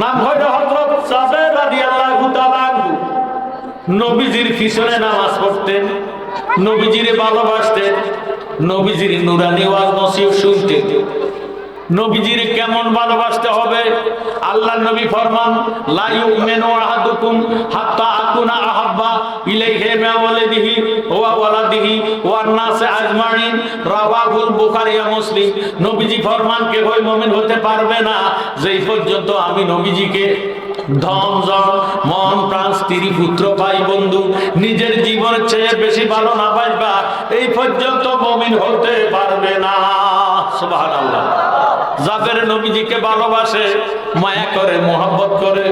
নাম হইল হযরত জাবের রাদিয়াল্লাহু তাআলা আনহু। নবীজির পিছনে নামাজ পড়তেন, নবীজিরে ভালোবাসতেন, নবীজির নুরানি ওয়াজ নসিহত শুনতেন। নবীজির কেমন ভালোবাসতে হবে? আল্লাহর নবী ফরমান, লা ইউমিনু আহাদুকুম হাত্তা আকুনা আহাব্বা ইলাইহি মিন ওয়ালিদিহি ওয়া ওয়ালাদিহি ওয়ান নাস আজমাইন, রাওয়াহুল বুখারী ওয়া মুসলিম। নবীজি ফরমান, কেউ মুমিন হতে পারবে না যেই পর্যন্ত আমি নবীজিকে ধন জন মন প্রাণ স্ত্রী পুত্র ভাই বন্ধু নিজের জীবনের চেয়ে বেশি ভালো না পাইবা, এই পর্যন্ত মুমিন হতে পারবে না। সুবহানাল্লাহ। যাদের নবীজিকে ভালোবাসে, মায়া করে, মোহাব্বত করে,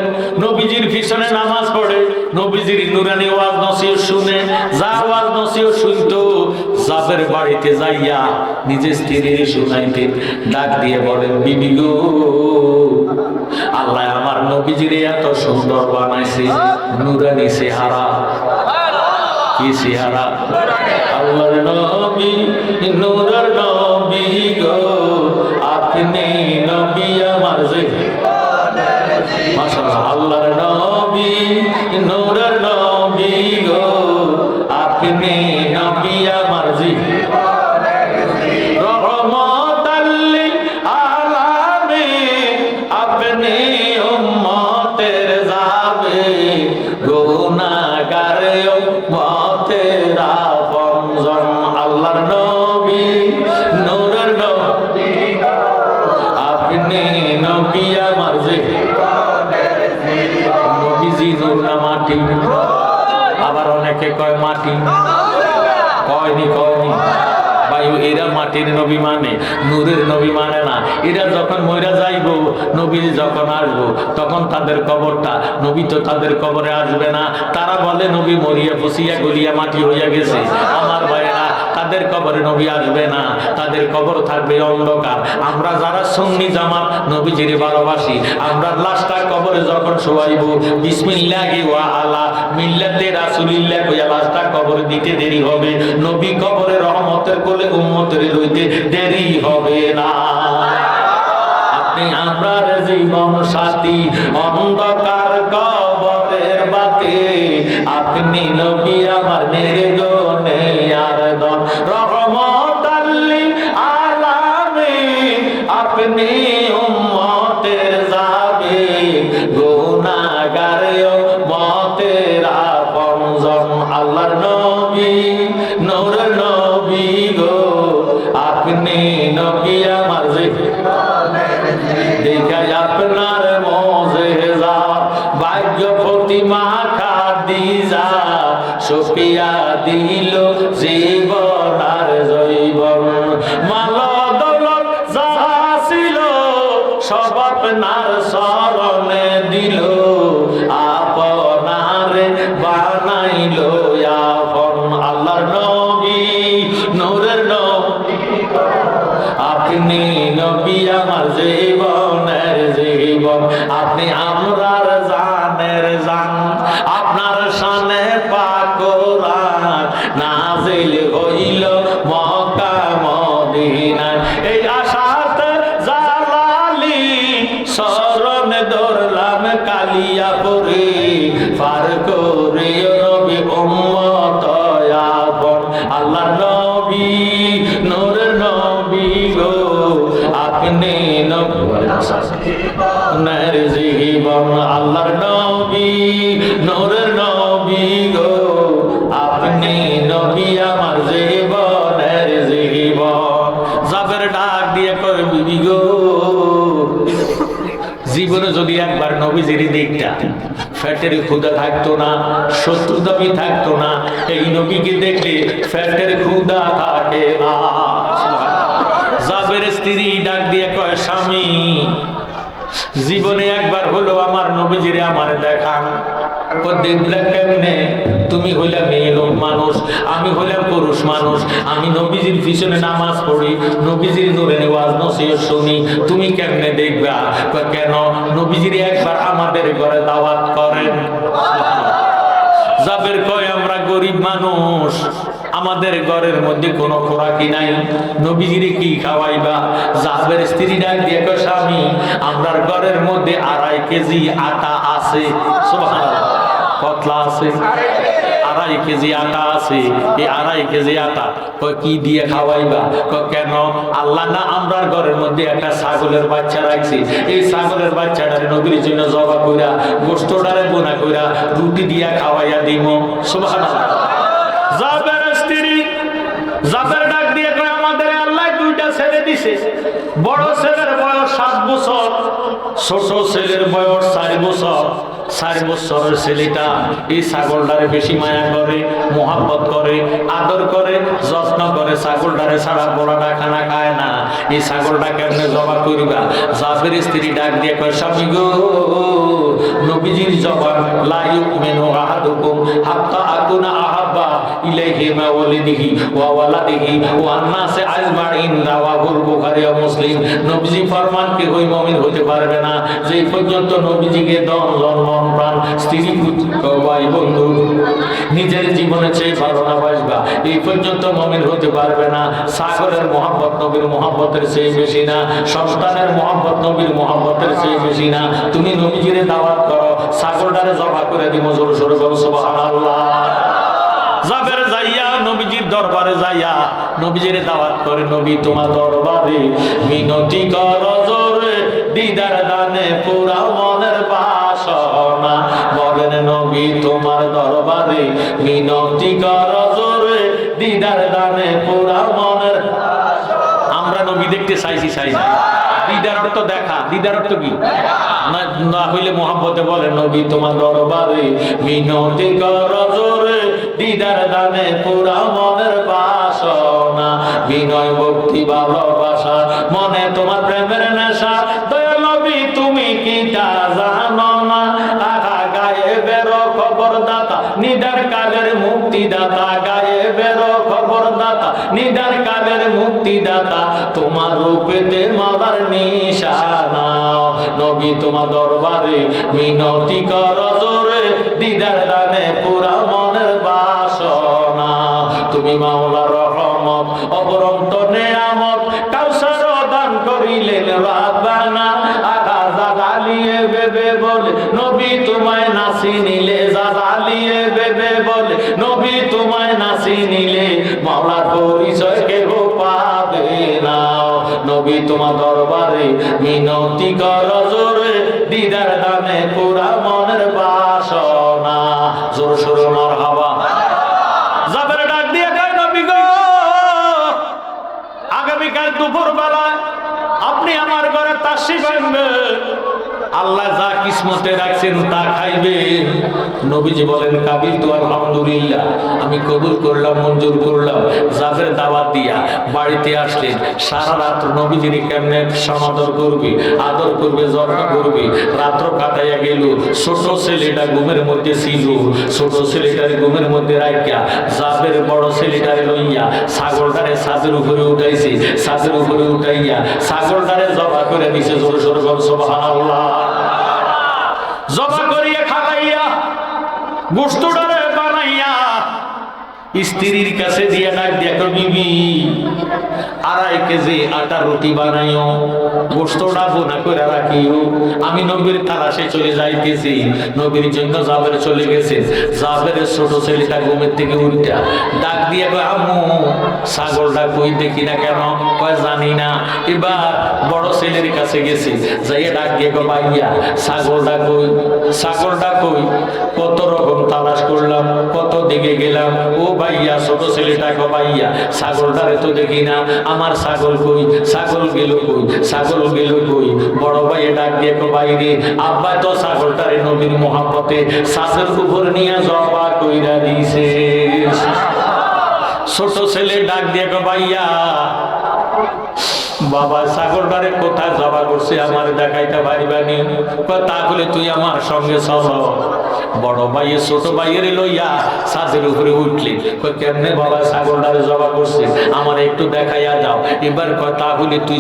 নবীজির পিছনে নামাজ পড়ে, নবীজির নুরানি ওয়াজ নসিহত শুনে, যা ওয়াজ নসিহত শুনতো, যাদের বাড়িতে যাইয়া নিজের স্ত্রীর শুনাইতেন, ডাক দিয়ে বলেন, বিবি গো, আল্লাহ আমার নবীজিরে এত সুন্দর বানাইছে, নুরানি চেহারা। কি চেহারা? আল্লাহর নবী, নূরের নবী গো, আপনি নবী আমার মাশাআল্লাহ। আল্লাহর নবী, নূরের নবী গো, আপনি নবী আমার রহমতাল লিল আলামিন, আপনি উম্মতের যাবে গুনাহগার উম্মতের আপনজন। আল্লাহর নবী, নূরের নবী গো, আপনি নবী আমার নবীজি নূর না মাটি? আবার অনেকে কয় মাটি, কয়নি ভাই, এরা মাটির নবী মানে, নূরের নবী মানে না। এরা যখন মইরা যাইব, নবী যখন আসবো, তখন তাদের কবরটা, নবী তো তাদের কবরে আসবে না। তারা বলে নবী মরিয়া পচিয়া গলিয়া মাটি হইয়া গেছে। আমার ভাইয়েরা, তাদের কবরে নবী আসবে না, তাদের কবর থাকবে অন্ধকার। আমরা যারা সুন্নি জামাত নবীজিরে ভালোবাসি, আমরা লাশটা কবরে যখন শোয়াইব, বিসমিল্লাহি ওয়া আলা মিল্লাতে রাসূলিল্লাহ কইয়া লাশটা কবরে দিতে দেরি হবে। নবী কবরে রহমতের কোলে উম্মতের লইতে দেরি হবে না। আপনি আমরার জীবন সাথী, অন্ধকার কবরের বাতি, আপনি নবী আমার নির্গণে আর দন রহমতাল লিল আলামিন, আপনি উম্মতের যাবে গুনাহগার উম্মতের আপনজন। আল্লাহর নবী, নূরের নবী গো, আপনি নবী আমার দেখাই আপনার মুজিজা, ভাগ্য প্রতিমা খাদিজা, সুফিয়া দিল জীবন আর জৈবন। মাল দৌলত যা ছিল সব আপনার শরণে দিল, আপনারে বানাইল আপন। আল্লাহর নবী, নূরের নবী গো, আপনি নবী আমার জীবনের জীবন, আপনি আমরার জানের জান। আপনার শানে পাক কোরআন নাজিল হইল মক্কা মদিনায়, এই আশাতে জালালি শরণ ধরলাম কালিয়াপুরে, পার করে নবী উম্মত আপন। আল্লাহর নবী, নূরের নবী গো, আপনি নবীর জীবন। আল্লাহর নবী, নূরের নবী গো, আপনি নবী আমার জীবনের জীবন। যাবের ডাক দিয়ে কর, বিবি গো, জীবনে যদি একবার নবীজির দিকটা ফ্যাটের ক্ষুধা থাকতো না, শত্রু দাবি থাকতো না, এই নবীকে দেখলে ফ্যাটের ক্ষুধা থাকে না। যাবের স্ত্রী ডাক দিয়ে কয়, স্বামী, জীবনে একবার হলো আমার নবীজিরে আমার দেখান। দেখলে কেমনে? তুমি হইলে মেয়ে লোক মানুষ, আমি হইলাম পুরুষ মানুষ, আমি নবীজির পিছনে নামাজ পড়ি, নবীজির নূরের ওয়াজ নসিহত শুনি, তুমি কেমনে দেখবা? কেন? নবীজির একবার আমাদের ঘরে দাওয়াত করেন। জাবের কয় আমরা গরিব মানুষ, আমাদের ঘরের মধ্যে কোনো খোরাকি নাই, নবীজিরে কি খাওয়াইবা? জাবের স্ত্রী ডাক দিয়ে কয় স্বামী, আমরার ঘরের মধ্যে 2.5 কেজি আটা আছে। সুবহানাল্লাহ, কতলা আছে? 2.5 কেজি আটা আছে। এই 2.5 কেজি আটা কয় কি দিয়ে খাওয়াইবা? কয় কেন? আল্লাহ না আমরার ঘরের মধ্যে একটা ছাগলের বাচ্চা রাখছি, এই ছাগলের বাচ্চাটারে নবীর জন্য জবা কইরা গোশতটারে বোনা কইরা রুটি দিয়া খাওয়াইয়া দিব। সুবহানাল্লাহ। জাবের স্ত্রী জাবের ডাক দিয়ে কয় আমাদের আল্লাহ 2টা ছেলে দিছে, বড় ছেলের বয়স 7 বছর, ছোট ছেলের বয়স 4 বছর। 4 বছরের ছেলেটা এই ছাগলটারে বেশি মায়া করে, মোহাব্বত করে, আদর করে, যত্ন করে। ছাগলটারে ছাড়া বড়টা খানা খায় না। এই ছাগলটা কেমনে জবা করিবা? জাবের স্ত্রী ডাক দিয়ে কয় স্বামী গো, নবীজির জবান লা ইউমিনু আহাদুকুম হাত্তা আকুনা আহাব্বা ইলাইহি মা ওয়ালিদিহি ওয়া ওয়ালাদিহি ওয়া নাসি আজমাইন, রাওয়াহুল বুখারী ও মুসলিম। নবীজি ফরমান কে ওই মুমিন হতে পারবে না যে পর্যন্ত নবীজিকে দন মন প্রাণ স্ত্রী পুত্র ভাই বন্ধু নিজের জীবনে চেয়ে ভালো না বাসবা, এই পর্যন্ত মুমিন হতে পারবে না। ছাগলের মোহাব্বত নবীর মোহাব্বতের চেয়ে বেশি না, সন্তানের মোহাব্বত নবীর মোহাব্বতের চেয়ে বেশি না। তুমি নবীজিরে দাওয়াত করো, ছাগলটারে জবা করে দিব। জোরে জোরে বলো সুবহানাল্লাহ। জাবের যাইয়া নবীজির দরবারে যাইয়া নবীজিরে দাওয়াত করে, নবী তোমার দরবারে মিনতি কর জোরে, দিদার দানে পুরা মনের বাসনা। বলেন নবী তোমার দরবারে মিনতি কর জোরে, দিদার দানে পুরা মনের। আমরা নবী দেখতে চাইছি, চাই না। দিদার অর্থ দেখা, দিদার অর্থ কি? না হইলে মোহাব্বতে বলে নবী তোমার দরবারে মিনতি কর জোরে, দিদার দানে পুরা মনের বাসনা। বিনয় ভক্তি ভালোবাসা মনে তোমার প্রেমের নেশা, দয়া নবী তুমি কি তা জানো না? আহা গায়ে বেরো খবর দাতা, নিদার কালের মুক্তিদাতা। গায়ে বেরো খবর দাতা, নিদার কালের মুক্তিদাতা। তোমার রূপেতে মাদার নিশানা। নবী তোমার দরবারে মিনতি কর জোরে, দিদার দানে পুরা মনের বাসনা। তুমি মাওলার রহমত অপরন্ত নেয়ামত, কাউসার দান করিলেন রাব্বানা। আগা জাগালিয়ে বেবে বলে নবী তোমায় নাসি নিলে, জাগালিয়ে বেবে বলে নবী তোমায় নাসি নিলে, মাওলার পরিচয় কেহ পাবে না। নবী তোমার দরবারে মিনতি কর জোরে, দিদার দানে পুরা মনের বাসনা। জোর সোরে মারহাবা। জাবের ডাক দিয়ে কয় নবী গো, আগামীকাল দুপুর বেলায় আপনি আমার ঘরে তাশরিফ আনবেন, আল্লাহ যা কিসমতে রাখছেন তা খাইবেন। নবীজি বলেন কাবিল তু আলহামদুলিল্লাহ, আমি কবুল করলাম, মঞ্জুর করলাম। জাবের দাওয়াত দিয়া বাড়িতে আসলেন। সারা রাত নবীজির কেমনে সমাদর করবে, আদর করবে, যত্ন করবে। রাত্র কাটাইয়া গেল। ছোট ছেলেটা ঘুমের মধ্যে ছিল, ছোট ছেলেটার ঘুমের মধ্যে রাখিয়া জাবের বড় ছেলেটারে লইয়া ছাগলটারে ছাদের উপরে উঠাইছে। ছাদের উপরে উঠাইয়া ছাগলটারে জবা করে দিছে। জোরে জোরে বল সুবহানাল্লাহ। জবা করিয়া খাওয়াইয়া গোশতটারে বানাইয়া স্ত্রীর কাছে দিয়া ডাক দেখো বিবি, 2.5 কেজি আটা রুটি বানাইও, গোশতটা বোনা করে রাখিও। আমি নবীর তালাশে চলে যাইতেছি। নবীর জন্য জাবের চলে গেছে। জাবের ছোট ছেলেটা ঘুমের থেকে উঠা ডাক দিয়ে কয় আম্মু ছাগলটা কই দেখি না কেন? কয় জানি না। এবার বড় ছেলের কাছে গেছে, যাইয়া ডাক দিয়ে কয় ভাইয়া ছাগলটা কই, ছাগলটা কই? কত রকম তালাশ করলাম, কত দিকে গেলাম। ও ভাইয়া, ছোট ছেলেটা কয় ভাইয়া ছাগলটারে তো দেখি না, আমার ছাগল কই, ছাগল গেল কই, ছাগল গেল কই? বড় ভাইয়া ডাক দিয়ে কয় বাইরে আব্বা তো ছাগলটারে নবীর মোহাব্বতে ছাগের উপর নিয়ে জবা কইরা দিছে। ছোট ছেলে ডাক দিয়ে কয় ভাইয়া বাবা ছাগলটারে কোথায় জবা করছে আমার দেখাইতে পারিবানি? তাহলে তুই আমার সঙ্গে চল। বড় ভাইয়ের ছোট ভাইয়ের লইয়া ছাদের উপরে উঠলেন। কয় কেমনে বাবা ছাগলটারে জবা করছে, আমার একটু দেখাইয়া দাও। এবার কয় তাহলে তুই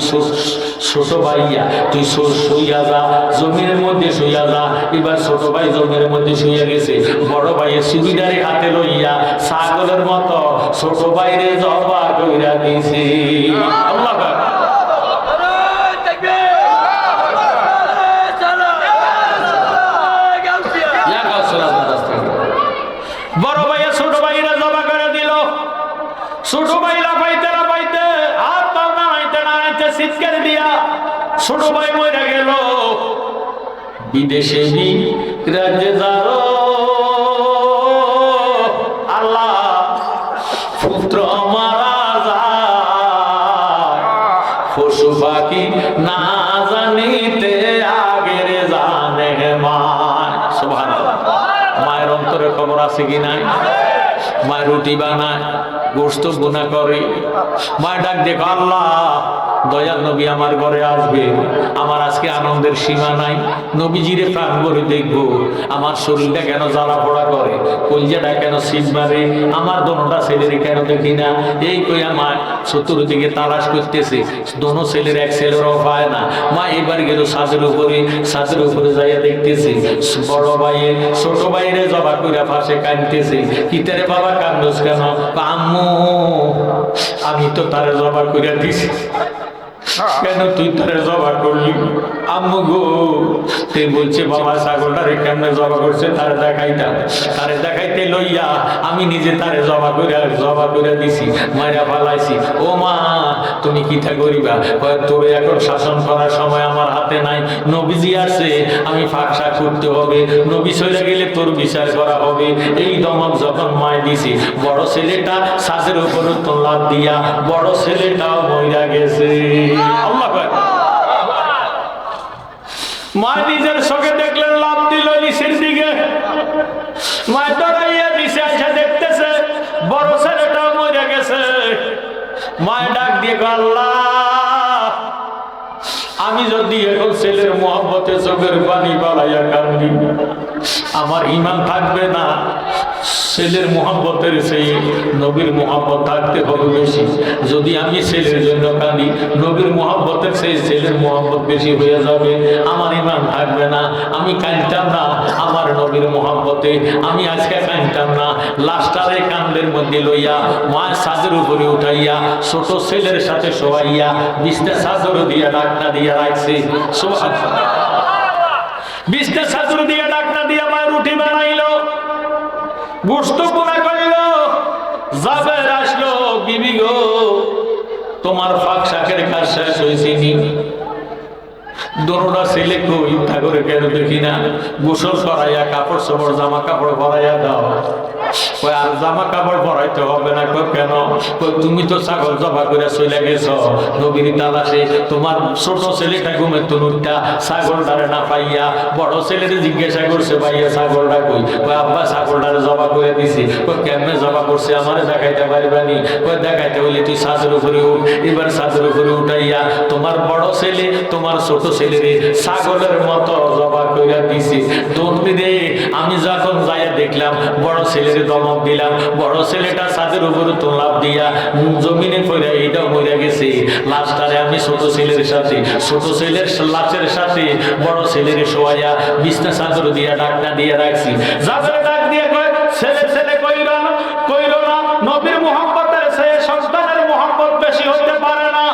ছোট ভাইয়া তুই শুইয়া যা, জমির মধ্যে শুইয়া যা। এবার ছোট ভাই জমির মধ্যে শুইয়া গেছে। বড় ভাইয়ের সুবিধারে হাতে লইয়া ছাগলের মতো ছোট ভাইরে জবা কইরা দিছে। আল্লাহু আকবার। বড় ভাইয়া ছোট ভাইরা জবা করে দিল। ছোট ভাই লাফাইতে লাফাইতে হাত পা নাড়াইতে নাড়াইতে চিৎকার দিয়া ছোট ভাই মরে গেল। বিদেশে রাজ্যে যারো আল্লাহ পুত্র মারা যায়, পশু পাখি না জানিতে আগের জানে মায়। সুবহানাল্লাহ। মায়ের অন্তরে খবর আছে কি নাই? মায়ের রুটি বানায়, গোশত গুনাহ করে। মায়ের ডাক দেখো, আল্লাহ দয়াল নবী আমার ঘরে আসবে, আমার আজকে আনন্দের সীমা নাই। নবীজিরে প্রাণ করে দেখবো, আমার শরীরটা কেন জ্বালা পোড়া করে, কলজাটা কেন শীত মারে, আমার দোনোটা ছেলেরে কেন দেখি না। এই কই আমার চতুর্দিকে তালাশ করতেছে, দোনো ছেলের এক ছেলেরও পায় না। মা এবার গেল ছাদের উপরে যাইয়া দেখতেছে বড় ভাইয়ে ছোট ভাইরে জবা করে পাশে কাঁদতেছে। কিতারে বাবা কান্দোস কেন? আম্মু আমি তো তারে জবা করে দিছি। কেন তুই তারে জবা করলি? আম্মু গো, তুই বলছে বাবা ছাগলটারে কেমনে জবা করছে তারে দেখাইতাম, তারে দেখাইতে লইয়া আমি নিজে তারে জবা করে দিছি, মাইরা ফালাইছি। ও মা তুমি কিটা করিবা? তোরে এখন শাসন করার সময় আমার হাতে নাই। নবীজি আসছে, আমি ফাঁকশা করতে হবে, নবী চলে গেলে তোর বিচার করা হবে। এই দমক যখন মায় দিছি, বড় ছেলেটা ছাদের উপর লাফ দিয়া বড় ছেলেটাও মইরা গেছে। আল্লাহু আকবার। মা নিজের চোখে দেখলেন, লাফ দিল নিচের দিকে। মা দাঁড়াইয়া নিচে এসে দেখতেছে বড় ছেলেটাও মরে গেছে। মায় ডাক দিয়ে, আল্লাহ আমি যদি এখন ছেলের মহব্বতে চোখের পানি বাড়াইয়া কান্দি, আমার ঈমান থাকবে না। ছেলের মহব্বতের সেই নবীর মহব্বত থাকতে হবে বেশি। যদি আমি ছেলের জন্য কাঁদি, নবীর মহব্বতের সেই ছেলের মহব্বত বেশি হয়ে যাবে, আমার ঈমান থাকবে না। আমি কাঁদতাম না আমার নবীর মহব্বতে, আমি আজকে কাঁদতাম না। লাস্টারে কান্দের মধ্যে লইয়া মা ছাদের উপরে উঠাইয়া ছোট ছেলের সাথে শোয়াইয়া বিছনা চাদর দিয়া ডাকনা দিয়া রাখছে। সুবহানাল্লাহ। বিছনা চাদর দিয়া ডাকনা দিয়া মায়ের রুটি বানাইলো, গোশত গুনাহ করল। জাবের আসলো, বিবি গো তোমার ফাঁক শাকের কাজ শেষ হয়েছে নি? দোনোটা ছেলে কই ঠাকুরে কেন দেখি না? গোসল করাইয়া কাপড় চোপড় জামা কাপড় পরাইয়া দাও। কই আর জামা কাপড় পরাইতে হবে না। কই কেন? কই তুমি তো ছাগল জবা করে চলে গেছ নবীর তালাশে, তোমার ছোট ছেলেটা ঘুমে তনুরটা ছাগলটারে না পাইয়া বড় ছেলেরে জিজ্ঞাসা করছে ভাইয়া ছাগলটা কই? কই আব্বা ছাগলটারে জবা করে দিছি। কই কেমনে জবা করছে আমারে দেখাইতে পারবানি? কই দেখাইতে হইলে তুই ছাদের উপরে উঠ। এবার ছাদের উপরে উঠাইয়া তোমার বড় ছেলে তোমার ছোট ছেলেরে ছাগলের মতো জবা কইরা দিছি। দৌড়ি রে, আমি যখন যাইয়া দেখলাম বড় ছেলের দমক দিলাম, বড় ছেলেটা ছাদের উপরে তো লাফ দিয়া জমিনে পড়ে এইটাও মরে গেছে। লাস্টারে আমি ছোট ছেলের সাথে ছোট ছেলের লাশের সাথে বড় ছেলের শোয়াইয়া বিছনা চাদর দিয়া ডাকনা দিয়ে রাখছি। যাদের ডাক দিয়ে কয় ছেলে ছেলে কইরা কইরো না, নবীর মুহাব্বতের চেয়ে সন্তানের মুহাব্বত বেশি হইতে পারে না।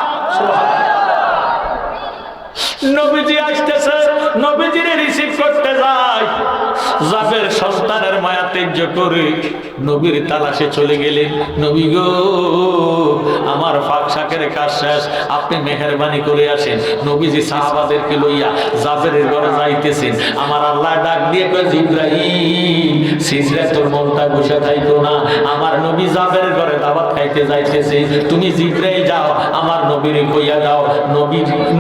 নবীজি আসতেছে, নবীজিরে রিসিভ করতে যায়। জাবের সন্তানের মায়া ত্যায্য করে নবীর তালাশে চলে গেলেন। নবী গো আমার ফাঁক শাকের কাজ শেষ, আপনি মেহেরবানি করে আসেন। নবীজি সাহাবাদেরকে লইয়া জাবেরের ঘরে যাইতেছেন। আমার আল্লাহ ডাক দিয়ে কয় জিবরাইল সিজরা তোর মনটা বসে থাইতো না, আমার নবী জাবেরের ঘরে দাওয়াত খাইতে যাইতেছে। তুমি জিবরাইল যাও আমার নবীরে কইয়া দাও,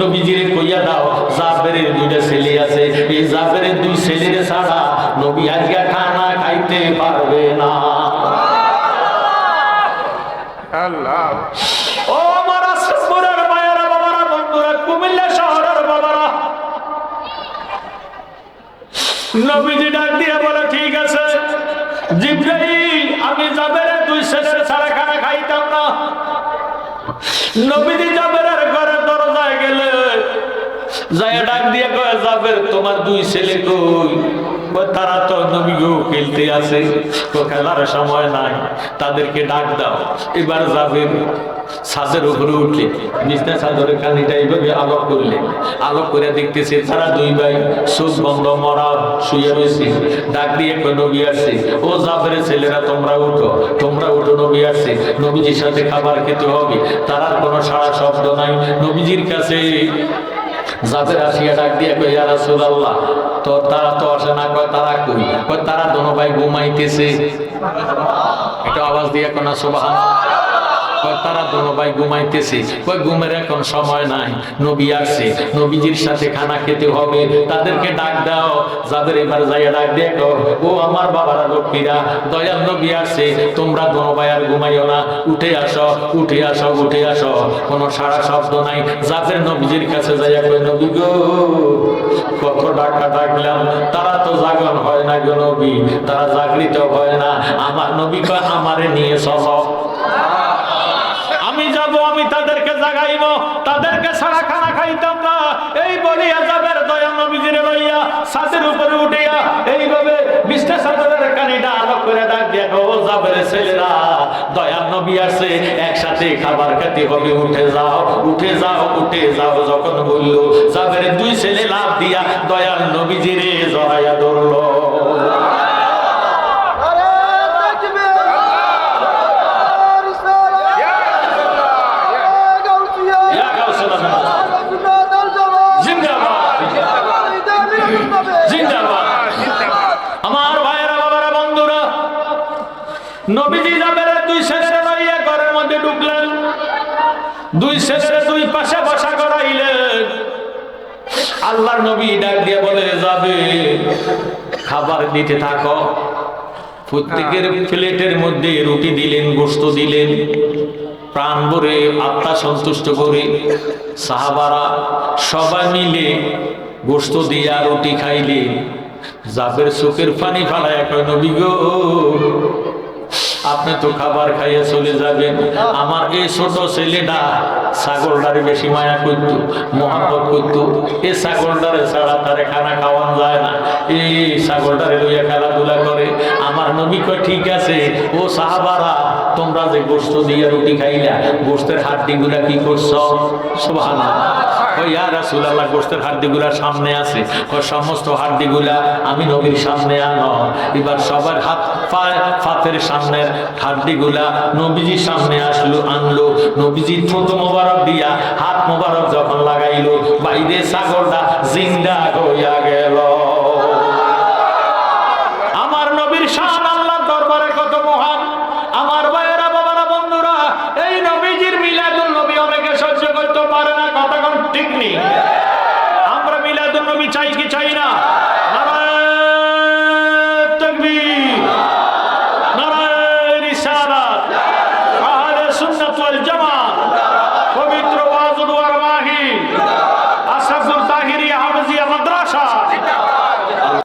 নবীজিরে কইয়া দাও জাবেরের দুইটা ছেলে আছে, এই জাবেরের দুই ছেলের ছাড়া নবী আজকে খানা খাইতে পারবে না। আল্লাহ। ও আমার আশরাফপুরের মায়েরা বাবারা বন্ধুরা, কুমিল্লা শহরের বাবারা, নবীজি ডাক দিয়ে বলে ঠিক আছে জিবরাইল, আমি জাবেরের দুই শেষে ছাড়া খানা খাইতাম না। নবীজি জাবেরের ঘরের দরজায় গেলে যায়া ডাক দিয়ে কয় জাবের তোমার দুই ছেলে কই? তারা তো নবী গো খেলতে আছে, তো খেলার সময় নাই, তাদেরকে ডাক দাও। এবার জাবের ছাদের উপরে উঠলে বিছনা চাদরের কানিটা এইভাবে আলোক করলে, আলোক করে দেখতেছে তারা দুই ভাই চোখ বন্ধ মরা শুয়ে রয়েছে। ডাক দিয়ে কয় নবী আসছে। ও জাবেরের ছেলেরা তোমরা উঠো, তোমরা উঠো, নবী আসছে, নবীজির সাথে খাবার খেতে হবে। তার কোনো সারা শব্দ নাই নবীজির কাছে। জাবের আসিয়া ডাক দিয়ে কই ইয়া রাসূলুল্লাহ, তো তারা তো আসে না। কয় তারা কই? কয় তারা দোনো ভাই ঘুমাইতেছে। এটা আওয়াজ দিয়ে কোন সুবহানাল্লাহ। তারা দোনো ভাই ঘুমাইতেছে। কই ঘুমের এখন সময় নাই, নবী আসছে, নবীজির সাথে খানা খেতে হবে, তাদেরকে ডাক দাও। যাদের এবার যাইয়া ডাক দিয়ে ও আমার বাবারা লক্ষ্মীরা, দয়াল নবী আসছে, তোমরা দোনো ভাই আর ঘুমাইও না, উঠে আসো, উঠে আসো, উঠে আসো। কোনো সারা শব্দ নাই। যাদের নবীজির কাছে যাইয়া কই নবী গো কত ডাকা ডাকলাম, তারা তো জাগরণ হয় না গো নবী, তারা জাগরিত হয় না। আমার নবী কয় আমারে নিয়ে চলো, আমি যাব, আমি তাদেরকে জাগাইব, তাদেরকে ছাড়া খানা খাইতাম না। এই বলিয়া যাবের দয়াল নবীজিরে লইয়া ছাদের উপরে উঠিয়া এইভাবে বিছনা চাদরের কানিটা আলোক করে ডাক দিয়া ও যাবের ছেলেরা, দয়াল নবী আসছে, একসাথে খাবার খেতে হবে, উঠে যাও, উঠে যাও, উঠে যাও। যখন বলল যাবের দুই ছেলে লাফ দিয়া দয়াল নবীজিরে জড়াইয়া ধরলো। আমার ভাইয়েরা, বাবারা, বন্ধুরা, নবীজি জাবেরের দুই শেষে লইয়া ঘরের মধ্যে ঢুকলেন, দুই শেষে দুই পাশে বসা করাইলেন। আল্লাহর নবী ডাক দিয়ে বলে যাবে খাবার দিতে থাকো। প্রত্যেকের প্লেটের মধ্যে রুটি দিলেন, গোশত দিলেন, প্রাণ ভরে আত্মা সন্তুষ্ট করে সাহাবারা সবাই মিলে গোশত দিয়া রুটি খাইলে। জাবের চোখের পানি ফালায় কয় নবী গো আপনি তো খাবার খাইয়া চলে যাবেন, আমার এই ছোট ছেলেটা ছাগলটারে বেশি মায়া করতো, মহব্বত করতো। এই ছাগলটারে ছাড়া তারে খানা খাওয়ানো যায় না, এই ছাগলটারে লইয়া খেলাধুলা করে। আমার নবী কয় ঠিক আছে, ও সাহাবারা তোমরা যে গোশত দিয়ে রুটি খাইলা, গোশতের হাড্ডিগুলা কি করছো? সুবহানাল্লাহ। ইয়া রাসূলুল্লাহ গোশতের হাড্ডিগুলা সামনে আছে। সমস্ত হাড্ডিগুলা আমি নবীর সামনে আনো। এবার সবার হাত ফাতের সামনের হাড্ডিগুলা নবীজির সামনে আসলো, আনলো। নবীজির ঠোঁট মোবারক দিয়া হাত মোবারক যখন লাগাইলো, বাইরে ছাগলটা জিন্দা হইয়া গেল।